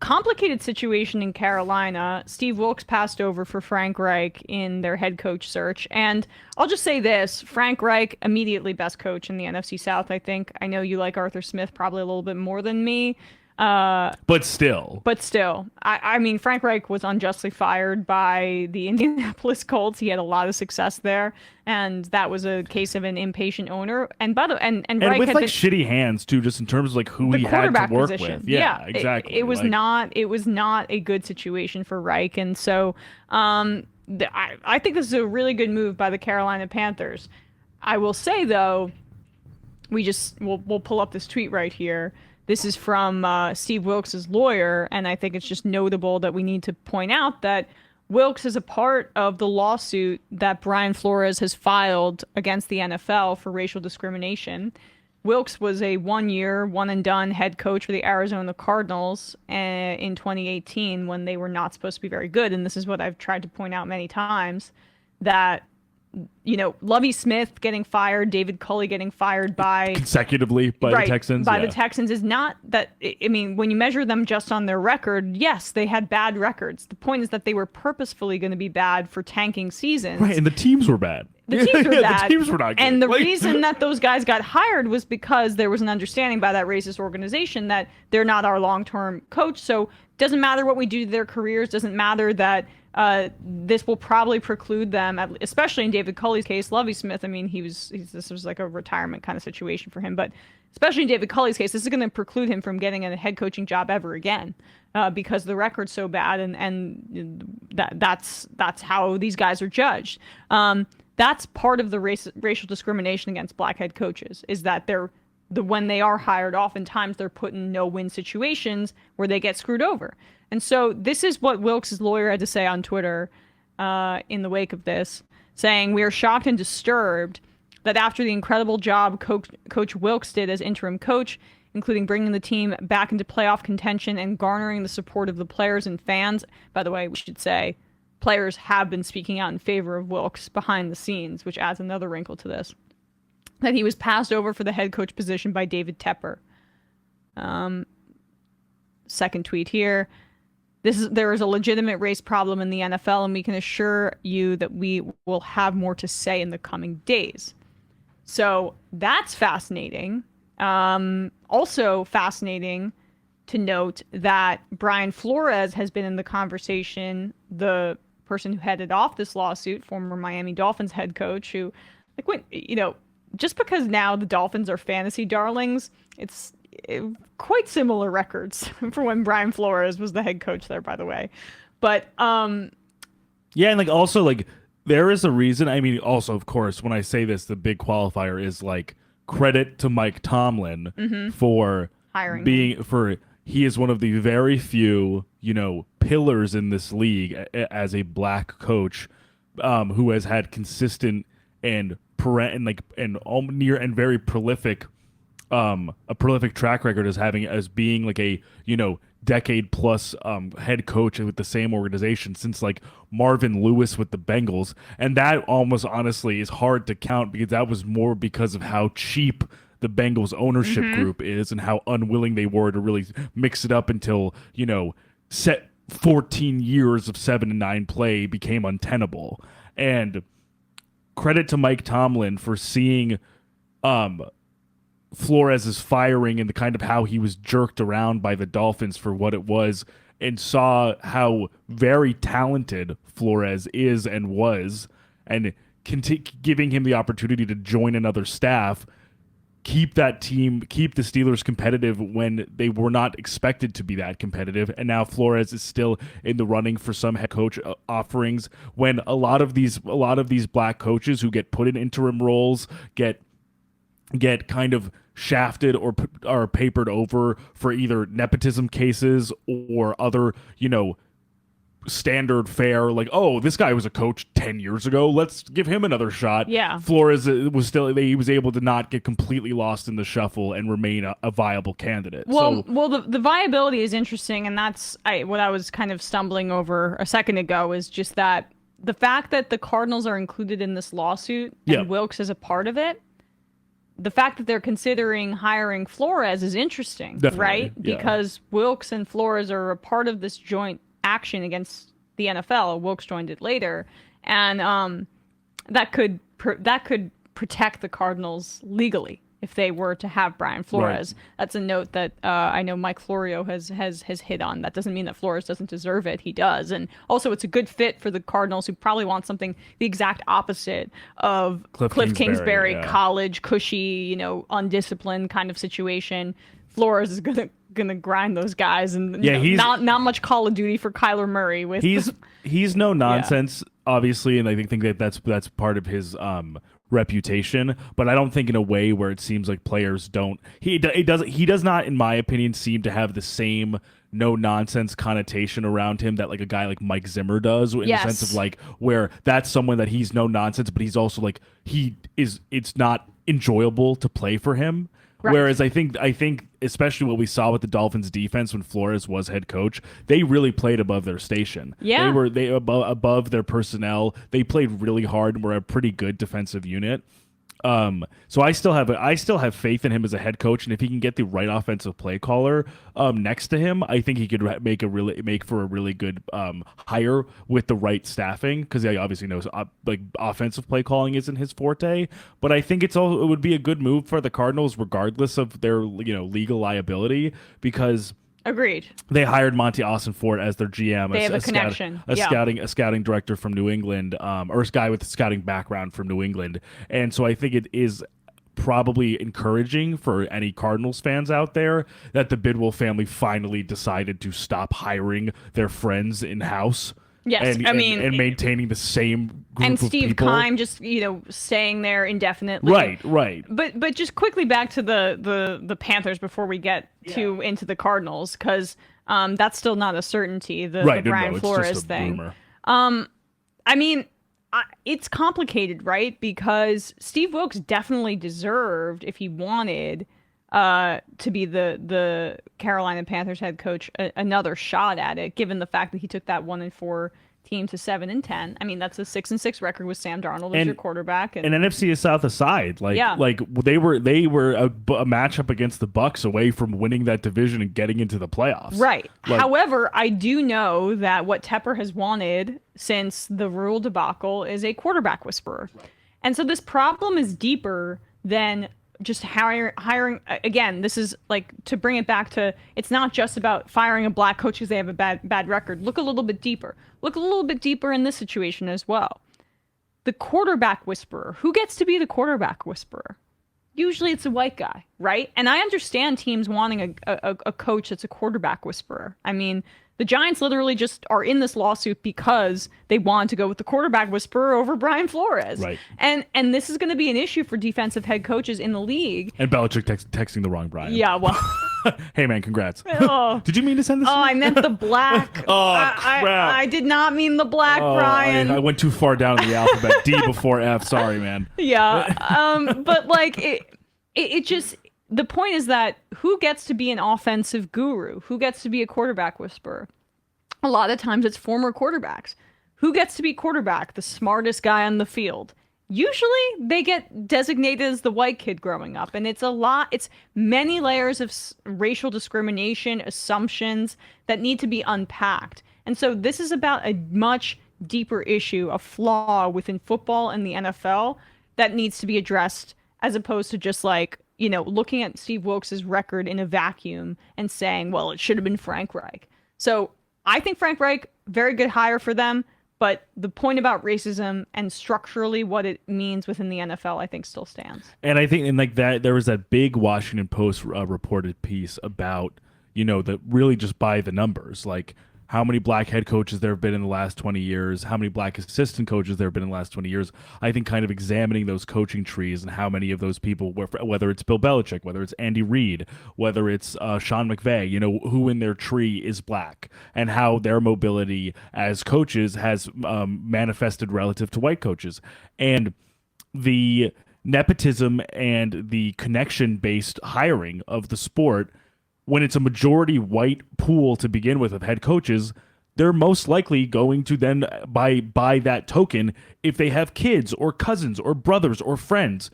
complicated situation in Carolina. Steve Wilks passed over for Frank Reich in their head coach search. And I'll just say this, Frank Reich, immediately best coach in the NFC South, I think. I know you like Arthur Smith probably a little bit more than me. But still. But still, I mean, Frank Reich was unjustly fired by the Indianapolis Colts. He had a lot of success there, and that was a case of an impatient owner. And by the and Reich with had like been, shitty hands too, just in terms of like who the he had to quarterback work position. with. Yeah, exactly. It was like, not a good situation for Reich, and so I think this is a really good move by the Carolina Panthers. I will say though, we'll pull up this tweet right here. This is from Steve Wilks' lawyer, and I think it's just notable that we need to point out that Wilks is a part of the lawsuit that Brian Flores has filed against the NFL for racial discrimination. Wilks was a one-year, one-and-done head coach for the Arizona Cardinals in 2018 when they were not supposed to be very good, and this is what I've tried to point out many times, that Lovie Smith getting fired, David Culley getting fired consecutively by the Texans. The Texans is not that. I mean, when you measure them just on their record, yes, they had bad records. The point is that they were purposefully going to be bad for tanking seasons. Right, and the teams were bad. The teams were bad. The teams were not good. And the reason that those guys got hired was because there was an understanding by that racist organization that they're not our long-term coach. So it doesn't matter what we do to their careers. Doesn't matter that this will probably preclude them, especially in David Culley's case. Lovie Smith, I mean, this was like a retirement kind of situation for him, but especially in David Culley's case, this is going to preclude him from getting a head coaching job ever again because the record's so bad, and that's how these guys are judged. That's part of the racial discrimination against black head coaches, is that when they are hired, oftentimes they're put in no-win situations where they get screwed over. And so this is what Wilks' lawyer had to say on Twitter in the wake of this, saying, "We are shocked and disturbed that after the incredible job Coach Wilks did as interim coach, including bringing the team back into playoff contention and garnering the support of the players and fans." By the way, we should say players have been speaking out in favor of Wilks behind the scenes, which adds another wrinkle to this, that he was passed over for the head coach position by David Tepper. Second tweet here. There is a legitimate race problem in the NFL, and we can assure you that we will have more to say in the coming days. So that's fascinating. Also fascinating to note that Brian Flores has been in the conversation, the person who headed off this lawsuit, former Miami Dolphins head coach, who, just because now the Dolphins are fantasy darlings, it's quite similar records for when Brian Flores was the head coach there, by the way. But yeah, and also there is a reason. I mean, also, of course, when I say this, the big qualifier is credit to Mike Tomlin for hiring he is one of the very few pillars in this league as a black coach who has had consistent and near and very prolific a prolific track record as being a decade plus head coach with the same organization since Marvin Lewis with the Bengals, and that almost honestly is hard to count because that was more because of how cheap the Bengals ownership group is and how unwilling they were to really mix it up until set 14 years of 7-9 play became untenable. And credit to Mike Tomlin for seeing Flores' firing and the kind of how he was jerked around by the Dolphins for what it was, and saw how very talented Flores is and was, and giving him the opportunity to join another staff, keep that team, keep the Steelers competitive when they were not expected to be that competitive. And now Flores is still in the running for some head coach offerings when a lot of these black coaches who get put in interim roles get kind of shafted or are papered over for either nepotism cases or other, standard fare, oh, this guy was a coach 10 years ago, let's give him another shot. Yeah. Flores he was able to not get completely lost in the shuffle and remain a viable candidate. Well, the viability is interesting, and that's what I was kind of stumbling over a second ago, is just that the fact that the Cardinals are included in this lawsuit and Wilks is a part of it, the fact that they're considering hiring Flores is interesting, Definitely, right? yeah. Because Wilks and Flores are a part of this joint action against the NFL. Wilks joined it later, and that could protect the Cardinals legally if they were to have Brian Flores. Right. That's a note that I know Mike Florio has hit on. That doesn't mean that Flores doesn't deserve it. He does. And also it's a good fit for the Cardinals, who probably want something the exact opposite of Cliff Kingsbury, yeah. college, cushy, undisciplined kind of situation. Flores is gonna grind those guys, and he's not much Call of Duty for Kyler Murray. With he's no nonsense, obviously, and I think that's part of his reputation, but I don't think in a way where it seems like players don't. He does not, in my opinion, seem to have the same no nonsense connotation around him that like a guy like Mike Zimmer does, in the sense of like where that's someone that he's no nonsense, but he's also like it's not enjoyable to play for him. Right. Whereas I think especially what we saw with the Dolphins defense when Flores was head coach, they really played above their station. Yeah. They above their personnel. They played really hard and were a pretty good defensive unit. So I still have faith in him as a head coach, and if he can get the right offensive play caller next to him, I think he could make for a really good hire with the right staffing, because he obviously knows like offensive play calling isn't his forte. But I think it would be a good move for the Cardinals regardless of their legal liability, because agreed. They hired Monty Austin-Fort as their GM. They have a connection. A scouting director from New England, or a guy with a scouting background from New England. And so I think it is probably encouraging for any Cardinals fans out there that the Bidwell family finally decided to stop hiring their friends in-house. Yes, and maintaining the same group and of Steve people. Keim just staying there indefinitely. Right. But just quickly back to the Panthers before we get into the Cardinals, because that's still not a certainty. The Brian Flores thing. Rumor. It's complicated, right? Because Steve Wilks definitely deserved, if he wanted to be the Carolina Panthers head coach, another shot at it, given the fact that he took that 1-4 team to 7-10. I mean, that's a 6-6 record with Sam Darnold as your quarterback. And NFC South aside, like they were a matchup against the Bucs away from winning that division and getting into the playoffs. Right. However, I do know that what Tepper has wanted since the Rule debacle is a quarterback whisperer. Right. And so this problem is deeper than just hiring. Again, this is like, to bring it back to, it's not just about firing a black coach because they have a bad record. Look a little bit deeper. Look a little bit deeper in this situation as well. The quarterback whisperer. Who gets to be the quarterback whisperer? Usually it's a white guy, right? And I understand teams wanting a coach that's a quarterback whisperer. I mean, the Giants literally just are in this lawsuit because they wanted to go with the quarterback whisperer over Brian Flores. Right. And this is going to be an issue for defensive head coaches in the league. And Belichick texting the wrong Brian. Yeah, well. Hey, man, congrats. Oh. Did you mean to send this? Oh, I meant the black. Crap. I did not mean the black Brian. I went too far down the alphabet. D before F. Sorry, man. Yeah. But like it just, the point is that who gets to be an offensive guru? Who gets to be a quarterback whisperer? A lot of times it's former quarterbacks. Who gets to be quarterback? The smartest guy on the field. Usually they get designated as the white kid growing up. And it's many layers of racial discrimination, assumptions that need to be unpacked. And so this is about a much deeper issue, a flaw within football and the NFL that needs to be addressed, as opposed to just like, looking at Steve Wilks' record in a vacuum and saying, well, it should have been Frank Reich. So I think Frank Reich, very good hire for them. But the point about racism and structurally what it means within the NFL, I think, still stands. And I think, there was that big Washington Post reported piece about, that really just by the numbers, like how many black head coaches there have been in the last 20 years, how many black assistant coaches there have been in the last 20 years. I think kind of examining those coaching trees and how many of those people, whether it's Bill Belichick, whether it's Andy Reid, whether it's Sean McVay, who in their tree is black, and how their mobility as coaches has manifested relative to white coaches. And the nepotism and the connection-based hiring of the sport, when it's a majority white pool to begin with of head coaches, they're most likely going to then, by that token, if they have kids or cousins or brothers or friends,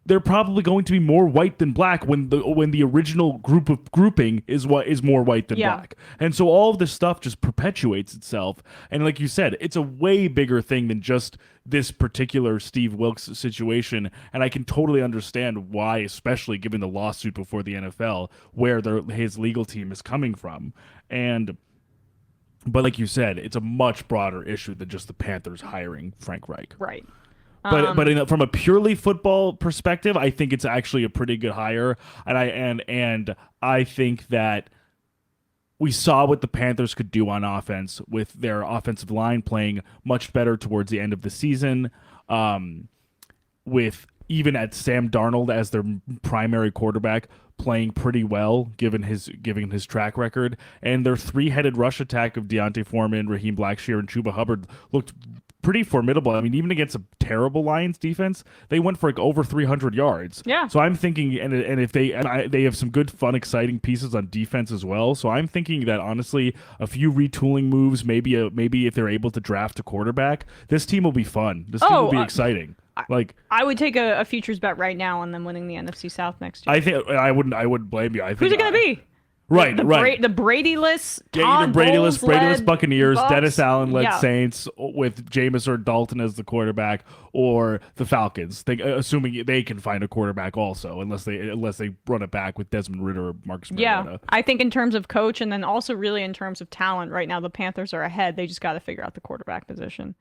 they're probably going to be more white than black when the original grouping is what is more white than black. And so all of this stuff just perpetuates itself. And like you said, it's a way bigger thing than just this particular Steve Wilks situation. And I can totally understand why, especially given the lawsuit before the NFL, where his legal team is coming from. But like you said, it's a much broader issue than just the Panthers hiring Frank Reich. Right. But from a purely football perspective, I think it's actually a pretty good hire, and I think that we saw what the Panthers could do on offense with their offensive line playing much better towards the end of the season, with even at Sam Darnold as their primary quarterback playing pretty well given his track record, and their three-headed rush attack of Deontay Foreman, Raheem Blackshear, and Chuba Hubbard looked pretty formidable. I mean, even against a terrible Lions defense, they went for like over 300 yards. Yeah. So I'm thinking, and if they have some good, fun, exciting pieces on defense as well. So I'm thinking that honestly, a few retooling moves, maybe if they're able to draft a quarterback, this team will be fun. This team will be exciting. I would take a futures bet right now on them winning the NFC South next year. I think I wouldn't blame you. Who's it gonna be? Right. The Brady-less, either Brady-less Buccaneers, Bucks. Dennis Allen-led Saints with Jameis or Dalton as the quarterback, or the Falcons, assuming they can find a quarterback also, unless they run it back with Desmond Ridder or Marcus Mariota. Yeah, I think in terms of coach and then also really in terms of talent, right now the Panthers are ahead. They just got to figure out the quarterback position.